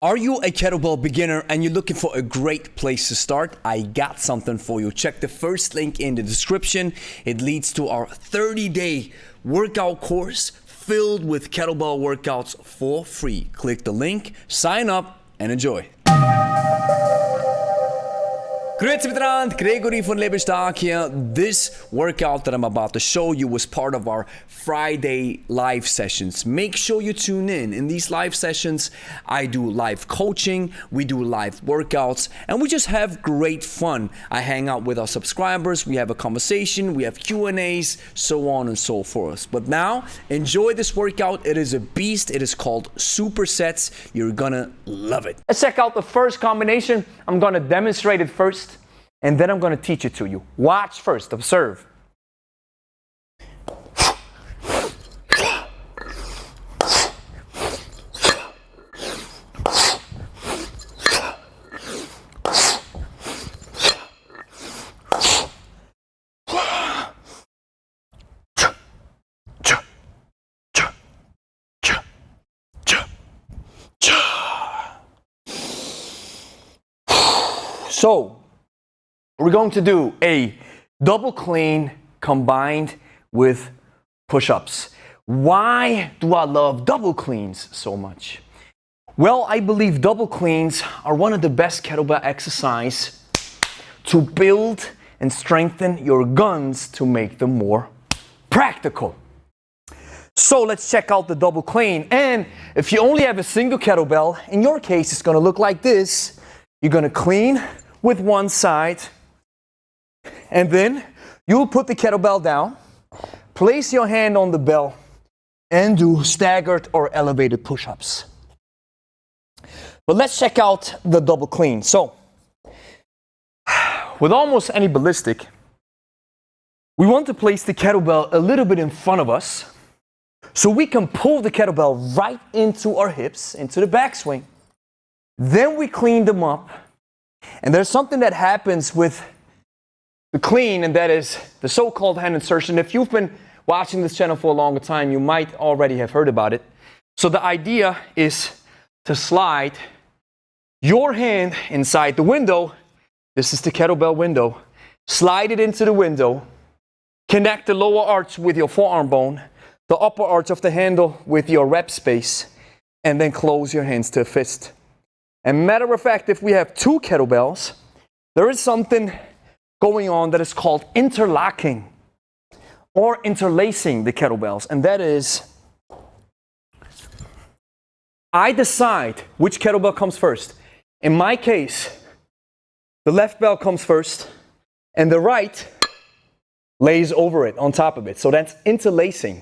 Are you a kettlebell beginner and you're looking for a great place to start? I got something for you. Check the first link in the description. It leads to our 30-day workout course filled with kettlebell workouts for free. Click the link, sign up, and enjoy. Grüezi miteinander, Gregory von Lebe Stark here. This workout that I'm about to show you was part of our Friday live sessions. Make sure you tune in. In these live sessions, I do live coaching, we do live workouts, and we just have great fun. I hang out with our subscribers, we have a conversation, we have Q&As, so on and so forth. But now, enjoy this workout. It is a beast. It is called Supersets. You're gonna love it. Let's check out the first combination. I'm gonna demonstrate it first, and then I'm going to teach it to you. Watch first, observe. So, we're going to do a double clean combined with push-ups. Why do I love double cleans so much? Well, I believe double cleans are one of the best kettlebell exercise to build and strengthen your guns to make them more practical. So let's check out the double clean. And if you only have a single kettlebell, in your case, it's going to look like this. You're going to clean with one side, and then you'll put the kettlebell down, place your hand on the bell, and do staggered or elevated push-ups. But let's check out the double clean. So, with almost any ballistic, we want to place the kettlebell a little bit in front of us so we can pull the kettlebell right into our hips, into the backswing. Then we clean them up. And there's something that happens with the clean, and that is the so-called hand insertion. If you've been watching this channel for a longer time, you might already have heard about it. So the idea is to slide your hand inside the window. This is the kettlebell window. Slide it into the window. Connect the lower arch with your forearm bone, the upper arch of the handle with your rep space, and then close your hands to a fist. And matter of fact, if we have two kettlebells, there is something going on that is called interlocking or interlacing the kettlebells. And that is, I decide which kettlebell comes first. In my case, the left bell comes first and the right lays over it, on top of it. So that's interlacing.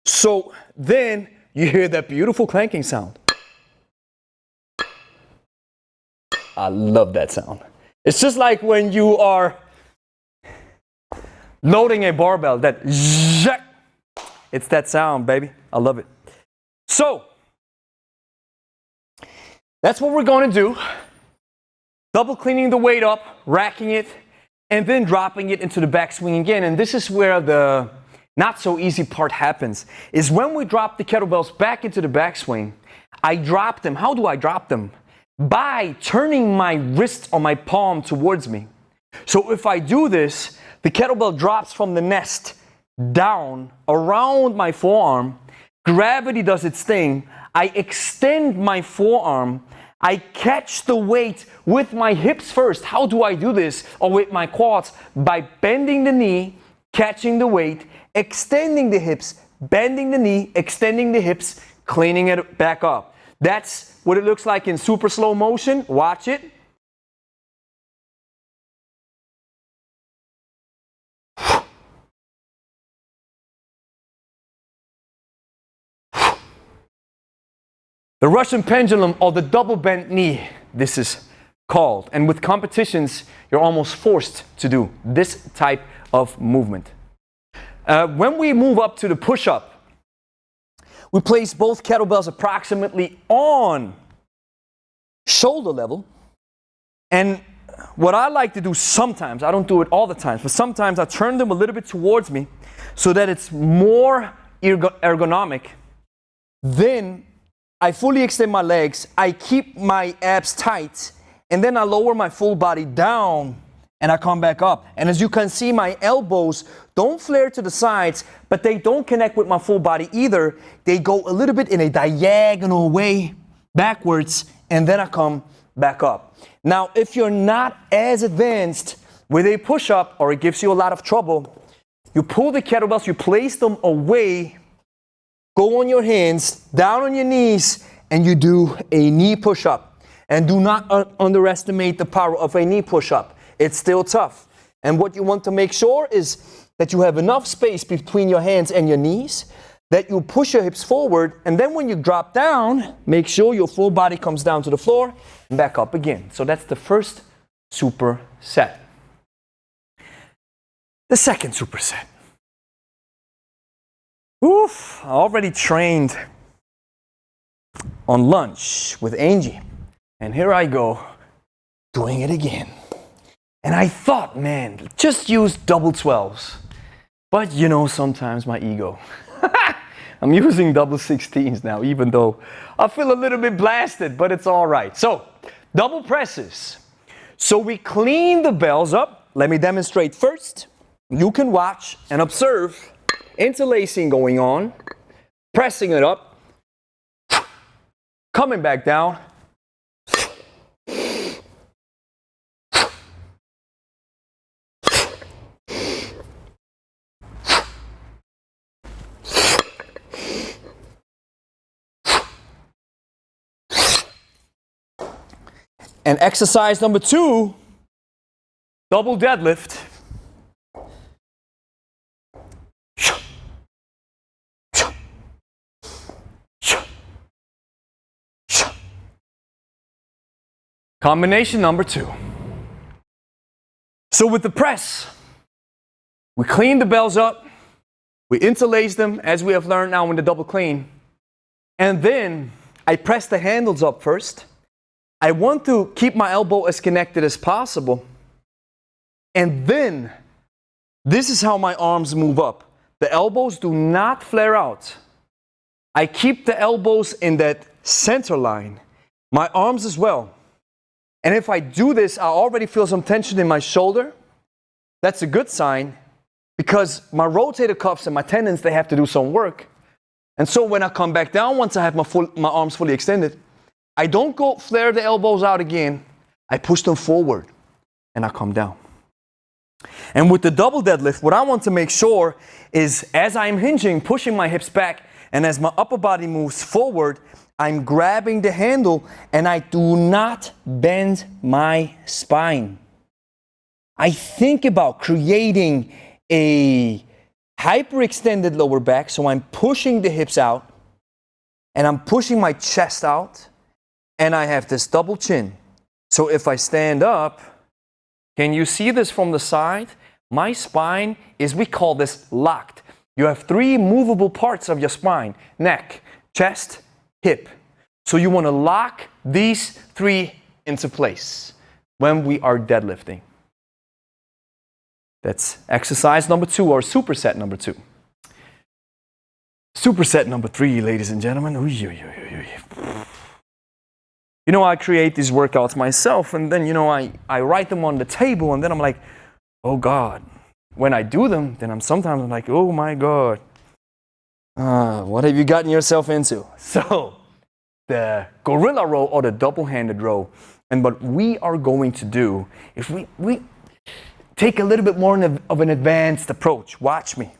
So then you hear that beautiful clanking sound. I love that sound. It's just like when you are loading a barbell, that zhack. It's that sound, baby. I love it. So, that's what we're going to do. Double cleaning the weight up, racking it, and then dropping it into the backswing again. And this is where the not so easy part happens, is when we drop the kettlebells back into the backswing, I drop them. How do I drop them? By turning my wrist or my palm towards me. So if I do this, the kettlebell drops from the nest down around my forearm. Gravity does its thing. I extend my forearm. I catch the weight with my hips first. How do I do this? Or with my quads? By bending the knee, catching the weight, extending the hips, bending the knee, extending the hips, cleaning it back up. That's what it looks like in super slow motion. Watch it. The Russian pendulum, or the double bent knee, this is called. And with competitions, you're almost forced to do this type of movement. When we move up to the push-up, we place both kettlebells approximately on shoulder level. And what I like to do sometimes, I don't do it all the time, but sometimes I turn them a little bit towards me so that it's more ergonomic. Then I fully extend my legs, I keep my abs tight, and then I lower my full body down and I come back up. And as you can see, my elbows don't flare to the sides, but they don't connect with my full body either. They go a little bit in a diagonal way backwards, and then I come back up. Now, if you're not as advanced with a push-up, or it gives you a lot of trouble, you pull the kettlebells, you place them away, go on your hands, down on your knees, and you do a knee push-up. And do not underestimate the power of a knee push-up. It's still tough. And what you want to make sure is that you have enough space between your hands and your knees, that you push your hips forward, and then when you drop down, make sure your full body comes down to the floor and back up again. So that's the first superset. The second superset. Oof, I already trained on lunch with Angie, and here I go doing it again. And I thought, man, just use double 12s. But you know, sometimes my ego. I'm using double 16s now, even though I feel a little bit blasted, but it's all right. So, double presses. So we clean the bells up. Let me demonstrate first. You can watch and observe interlacing going on, pressing it up, coming back down, and exercise number 2, double deadlift. Combination number 2. So with the press, we clean the bells up, we interlace them as we have learned now in the double clean, and then I press the handles up first. I want to keep my elbow as connected as possible, and then this is how my arms move up. The elbows do not flare out. I keep the elbows in that center line, my arms as well. And if I do this, I already feel some tension in my shoulder. That's a good sign, because my rotator cuffs and my tendons, they have to do some work. And so when I come back down, once I have my arms fully extended, I don't go flare the elbows out again. I push them forward and I come down. And with the double deadlift, what I want to make sure is, as I'm hinging, pushing my hips back, and as my upper body moves forward, I'm grabbing the handle and I do not bend my spine. I think about creating a hyperextended lower back, so I'm pushing the hips out and I'm pushing my chest out, and I have this double chin. So if I stand up, can you see this from the side? My spine is, we call this locked. You have 3 movable parts of your spine: neck, chest, hip. So you want to lock these 3 into place when we are deadlifting. That's exercise number 2, or superset number 2. Superset number 3, ladies and gentlemen. You know, I create these workouts myself, and then, you know, I write them on the table, and then I'm like, oh God. When I do them, then I'm like, oh my God. What have you gotten yourself into? So, the gorilla row, or the double-handed row. And what we are going to do is we take a little bit more of an advanced approach. Watch me.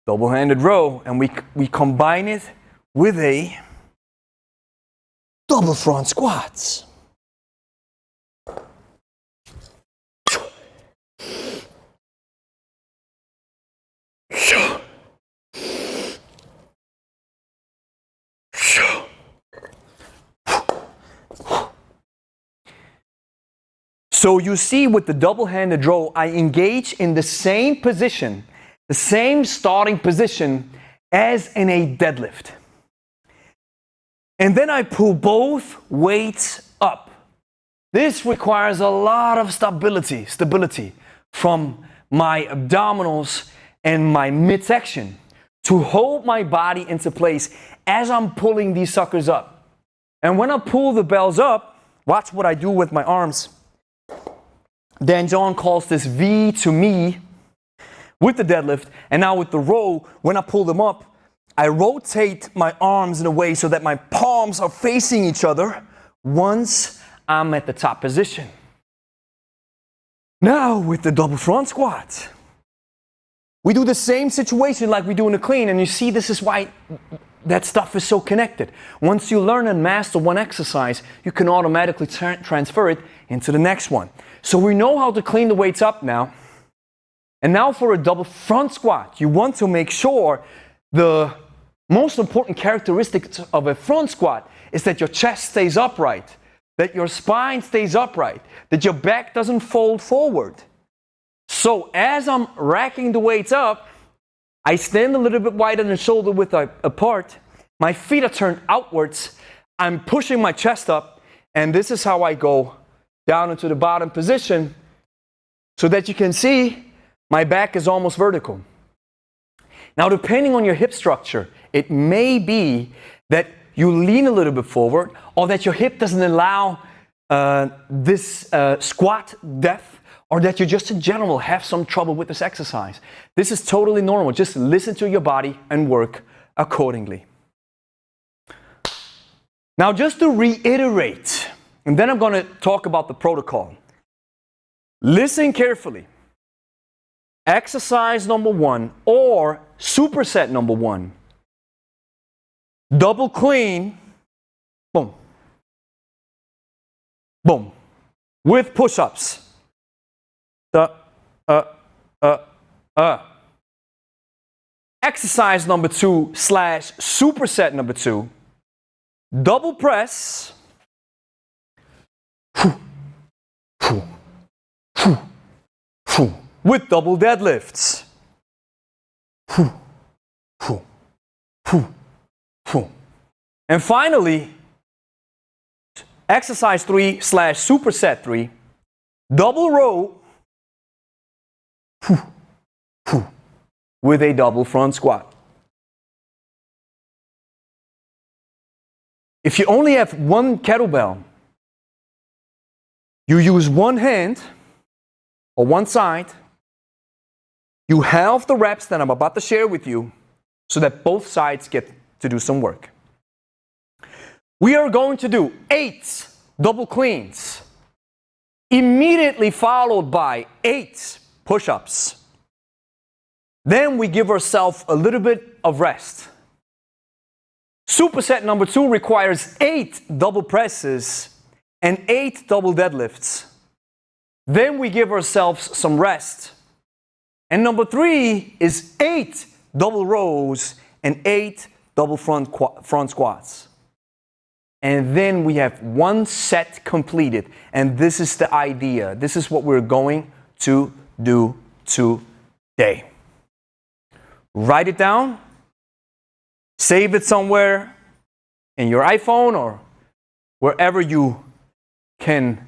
Double-handed row, and we combine it with a double front squats. So you see, with the double-handed row, I engage in the same position, the same starting position as in a deadlift. And then I pull both weights up. This requires a lot of stability from my abdominals and my midsection to hold my body into place as I'm pulling these suckers up. And when I pull the bells up, watch what I do with my arms. Dan John calls this V to me with the deadlift. And now with the row, when I pull them up, I rotate my arms in a way so that my palms are facing each other once I'm at the top position. Now with the double front squat, we do the same situation like we do in the clean, and you see this is why that stuff is so connected. Once you learn and master one exercise, you can automatically transfer it into the next one. So we know how to clean the weights up now. And now for a double front squat, you want to make sure the most important characteristic of a front squat is that your chest stays upright, that your spine stays upright, that your back doesn't fold forward. So as I'm racking the weights up, I stand a little bit wider than shoulder width apart. My feet are turned outwards. I'm pushing my chest up, and this is how I go down into the bottom position so that you can see my back is almost vertical. Now, depending on your hip structure, it may be that you lean a little bit forward or that your hip doesn't allow this squat depth, or that you just in general have some trouble with this exercise. This is totally normal. Just listen to your body and work accordingly. Now, just to reiterate, and then I'm going to talk about the protocol. Listen carefully. Exercise number 1 or superset number 1. Double clean, boom, boom, with push-ups. Exercise number 2 / superset number 2. Double press. With double deadlifts. And finally, exercise 3 / superset 3. Double row with a double front squat. If you only have one kettlebell, you use one hand or one side. You halve the reps that I'm about to share with you so that both sides get to do some work. We are going to do 8 double cleans, immediately followed by 8 push-ups. Then we give ourselves a little bit of rest. Superset number 2 requires 8 double presses and 8 double deadlifts. Then we give ourselves some rest. And number 3 is 8 double rows and 8 double front squats. And then we have one set completed. And this is the idea. This is what we're going to do today. Write it down. Save it somewhere in your iPhone or wherever you can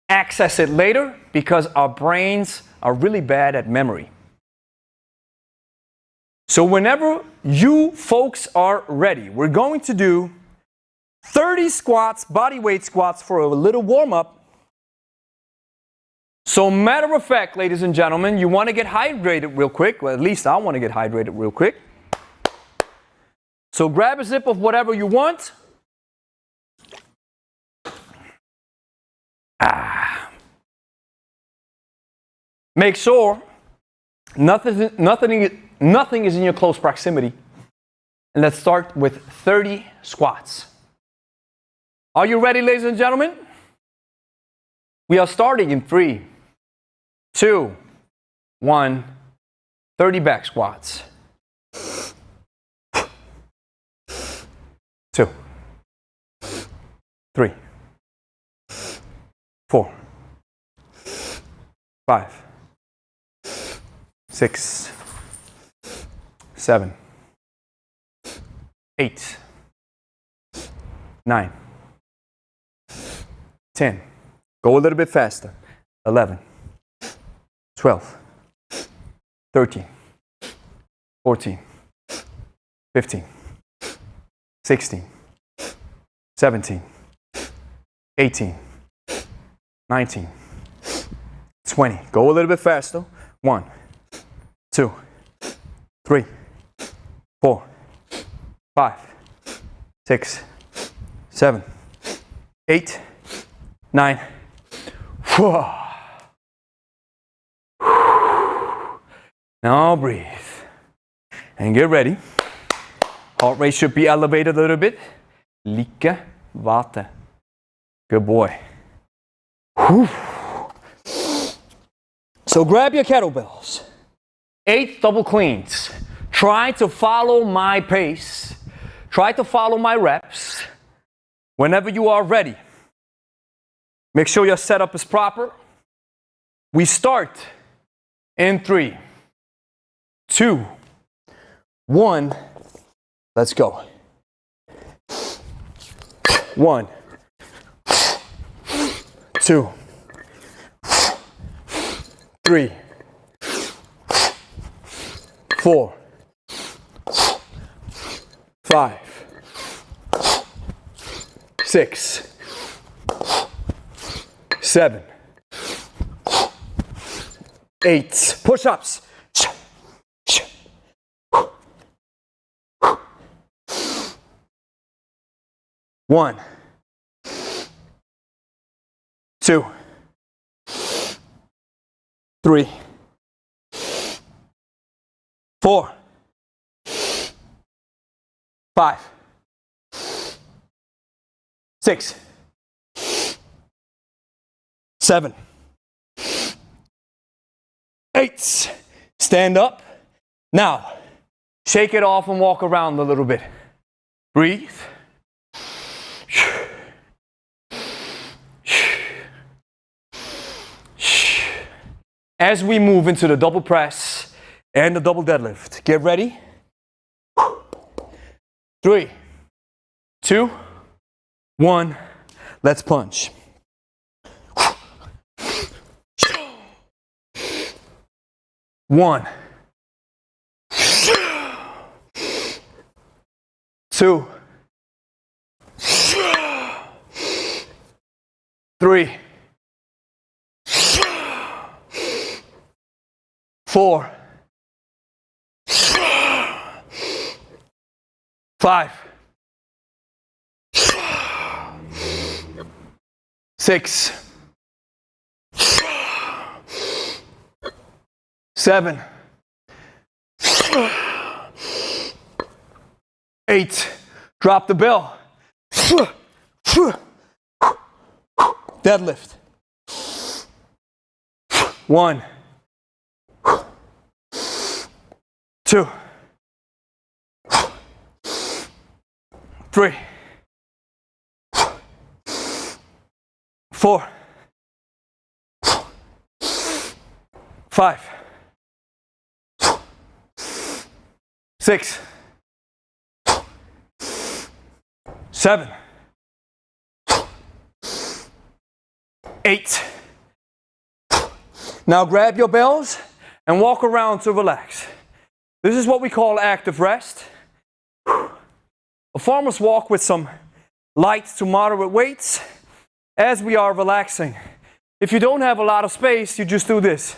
access it later, because our brains are really bad at memory. So whenever you folks are ready, we're going to do 30 squats, body weight squats for a little warm-up. So matter of fact, ladies and gentlemen, you want to get hydrated real quick. Well, at least I want to get hydrated real quick. So grab a sip of whatever you want. Make sure nothing is in your close proximity. And let's start with 30 squats. Are you ready, ladies and gentlemen? We are starting in 3, 2, 1, 30 back squats. 2, 3, 4, 5, 6, 7, 8, 9, 10. Go a little bit faster. 11, 12, 13, 14, 15, 16, 17, 18, 19, 20. Go a little bit faster. 1, 2, 3, 4, 5, 6, 7, 8, 9. Now breathe and get ready. Heart rate should be elevated a little bit. Like water. Good boy. Whew. So grab your kettlebells. 8 double cleans. Try to follow my pace. Try to follow my reps. Whenever you are ready, make sure your setup is proper. We start in 3, 2, 1. Let's go. 1, 2, 3, 4, 5, 6, 7, 8. Push-ups. 1, 2, 3, 4, 5, 6, 7, 8. Stand up. Now, shake it off and walk around a little bit. Breathe. As we move into the double press and the double deadlift, get ready. 3, 2, 1. Let's punch. 1, 2, 3, 4, 5, 6, 7, 8. Drop the bell. Deadlift. 1, 2, 3, 4, 5, 6, 7, 8. Now grab your bells and walk around to relax. This is what we call active rest. A farmer's walk with some light to moderate weights as we are relaxing. If you don't have a lot of space, you just do this.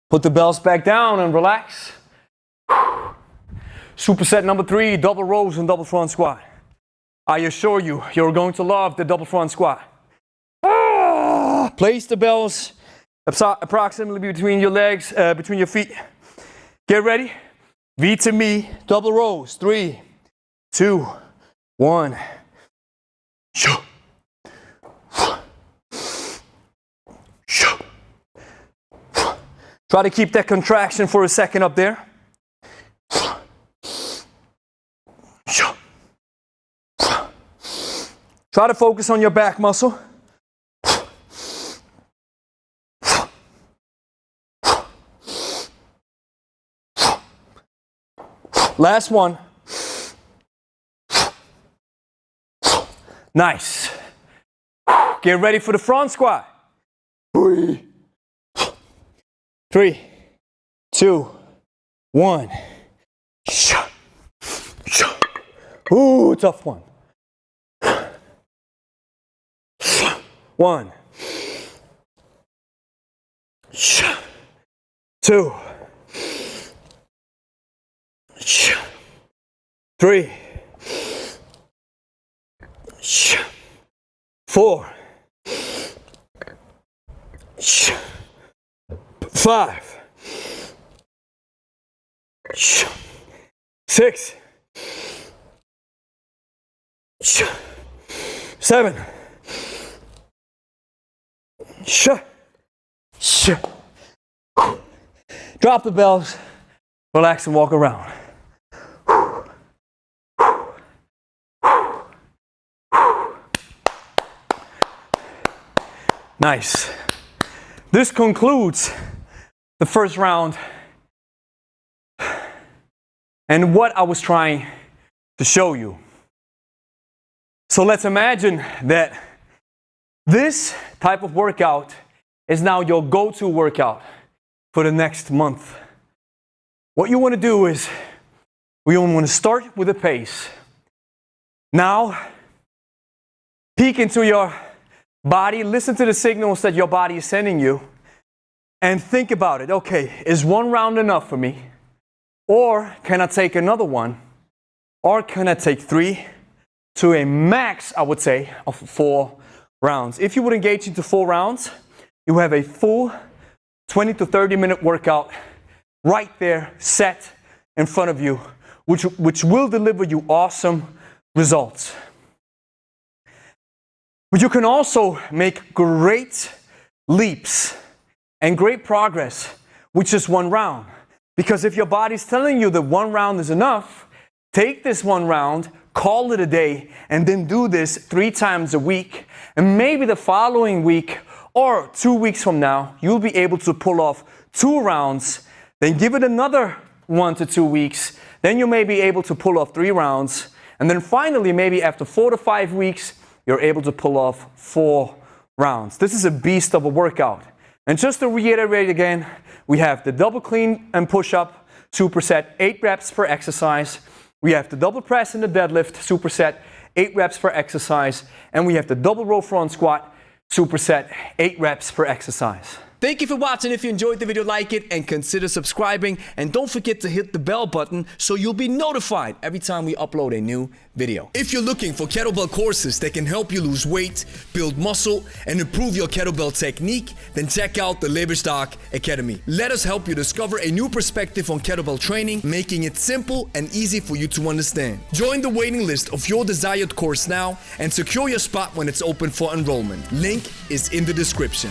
Put the bells back down and relax. Superset number 3, double rows and double front squat. I assure you, you're going to love the double front squat. Place the bells approximately between your legs, between your feet. Get ready. V to me, double rows. 3, 2, 1. Try to keep that contraction for a second up there. Try to focus on your back muscle. Last one. Nice. Get ready for the front squat. 3, 2, 1. Ooh, tough one. 1, 2, 3, 4, 5, 6, 7. Drop the bells, relax and walk around. Nice. This concludes the first round and what I was trying to show you. So let's imagine that this type of workout is now your go-to workout for the next month. What you want to do is, we want to start with a pace. Now, peek into your body, listen to the signals that your body is sending you, and think about it. Okay, is one round enough for me? Or can I take another one? Or can I take 3 to a max, I would say, of 4 rounds? If you would engage into 4 rounds, you have a full 20 to 30 minute workout right there, set in front of you, which will deliver you awesome results. But you can also make great leaps and great progress with just 1 round. Because if your body's telling you that 1 round is enough, take this 1 round, call it a day, and then do this 3 times a week. And maybe the following week or 2 weeks from now, you'll be able to pull off 2 rounds, then give it another 1 to 2 weeks. Then you may be able to pull off 3 rounds. And then finally, maybe after 4 to 5 weeks, you're able to pull off 4 rounds. This is a beast of a workout. And just to reiterate again, we have the double clean and push-up superset, 8 reps per exercise. We have the double press and the deadlift superset, 8 reps per exercise. And we have the double row front squat superset, 8 reps per exercise. Thank you for watching. If you enjoyed the video, like it and consider subscribing. And don't forget to hit the bell button so you'll be notified every time we upload a new video. If you're looking for kettlebell courses that can help you lose weight, build muscle, and improve your kettlebell technique, then check out the Lebe Academy. Let us help you discover a new perspective on kettlebell training, making it simple and easy for you to understand. Join the waiting list of your desired course now and secure your spot when it's open for enrollment. Link is in the description.